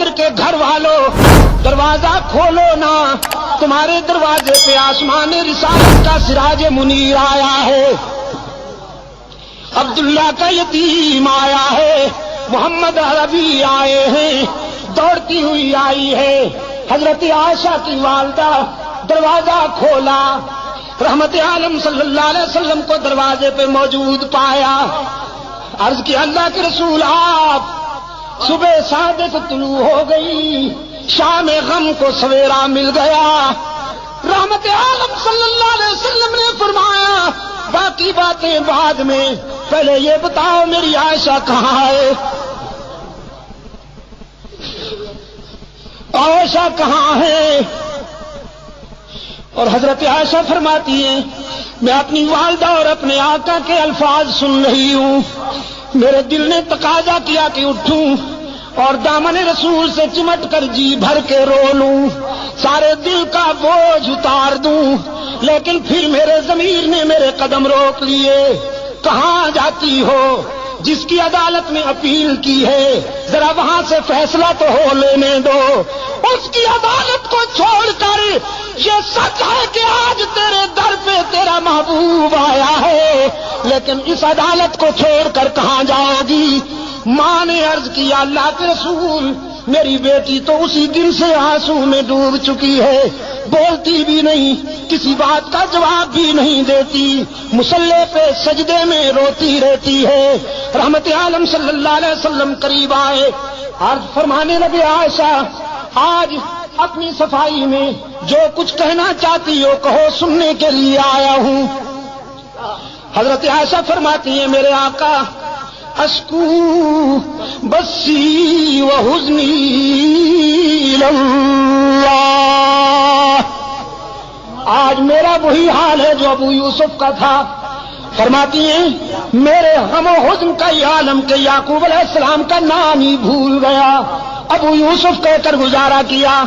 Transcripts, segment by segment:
بکر کے گھر والوں دروازہ کھولو نا، تمہارے دروازے پہ آسمان رسالت کا سراج منیر آیا ہے، عبداللہ کا یتیم آیا ہے، محمد عربی آئے ہیں، دوڑتی ہوئی آئی ہے۔ حضرت عائشہ کی والدہ دروازہ کھولا، رحمت عالم صلی اللہ علیہ وسلم کو دروازے پہ موجود پایا، عرض کی اللہ کے رسول آپ، صبح صادق طلوع ہو گئی، شام غم کو سویرا مل گیا۔ رحمت عالم صلی اللہ علیہ وسلم نے فرمایا باقی باتیں بعد میں، پہلے یہ بتاؤ میری عائشہ کہاں ہے، عائشہ کہاں ہے؟ اور حضرت عائشہ فرماتی ہیں میں اپنی والدہ اور اپنے آقا کے الفاظ سن رہی ہوں، میرے دل نے تقاضا کیا کہ اٹھوں اور دامن رسول سے چمٹ کر جی بھر کے رو لوں، سارے دل کا بوجھ اتار دوں، لیکن پھر میرے ضمیر نے میرے قدم روک لیے۔ کہاں جاتی ہو؟ جس کی عدالت میں اپیل کی ہے ذرا وہاں سے فیصلہ تو ہو لینے دو، اس کی عدالت کو چھوڑ کر یہ سچ ہے کہ آج تیرے در پہ تیرا محبوب آیا ہے، لیکن اس عدالت کو چھوڑ کر کہاں جاؤ گی؟ ماں نے عرض کیا اللہ کے رسول میری بیٹی تو اسی دن سے آنسو میں ڈوب چکی ہے، بولتی بھی نہیں، کسی بات کا جواب بھی نہیں دیتی، مصلے پہ سجدے میں روتی رہتی ہے۔ رحمت عالم صلی اللہ علیہ وسلم قریب آئے، عرض فرمانے لگے عائشہ آج اپنی صفائی میں جو کچھ کہنا چاہتی ہو کہو، سننے کے لیے آیا ہوں۔ حضرت عائشہ فرماتی ہیں میرے آقا اشکو بسی وحزنی اللہ، آج میرا وہی حال ہے جو ابو یوسف کا تھا۔ فرماتی ہیں میرے غم و حزن کا یہ عالم کہ یعقوب علیہ السلام کا نام ہی بھول گیا، ابو یوسف کہہ کر گزارا کیا۔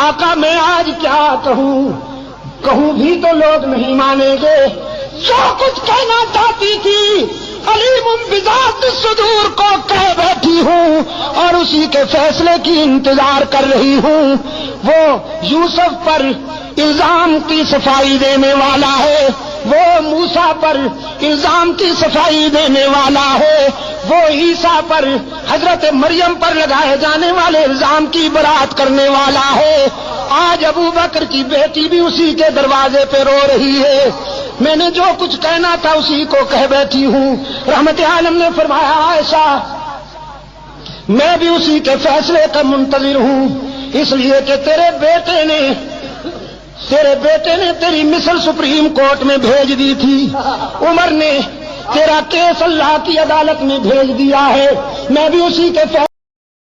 آقا میں آج کیا کہوں بھی تو لوگ نہیں مانیں گے، جو کچھ کہنا چاہتی تھی علیم بذات الصدور کو کہہ بیٹھی ہوں اور اسی کے فیصلے کی انتظار کر رہی ہوں۔ وہ یوسف پر الزام کی صفائی دینے والا ہے، وہ موسیٰ پر الزام کی صفائی دینے والا ہے، وہ عیسیٰ پر حضرت مریم پر لگائے جانے والے الزام کی برات کرنے والا ہے۔ آج ابو بکر کی بیٹی بھی اسی کے دروازے پہ رو رہی ہے، میں نے جو کچھ کہنا تھا اسی کو کہہ بیٹھی ہوں۔ رحمت عالم نے فرمایا عائشہ میں بھی اسی کے فیصلے کا منتظر ہوں، اس لیے کہ تیرے بیٹے نے تیری مثل سپریم کورٹ میں بھیج دی تھی، عمر نے تیرا کیس اللہ کی عدالت میں بھیج دیا ہے، میں بھی اسی کے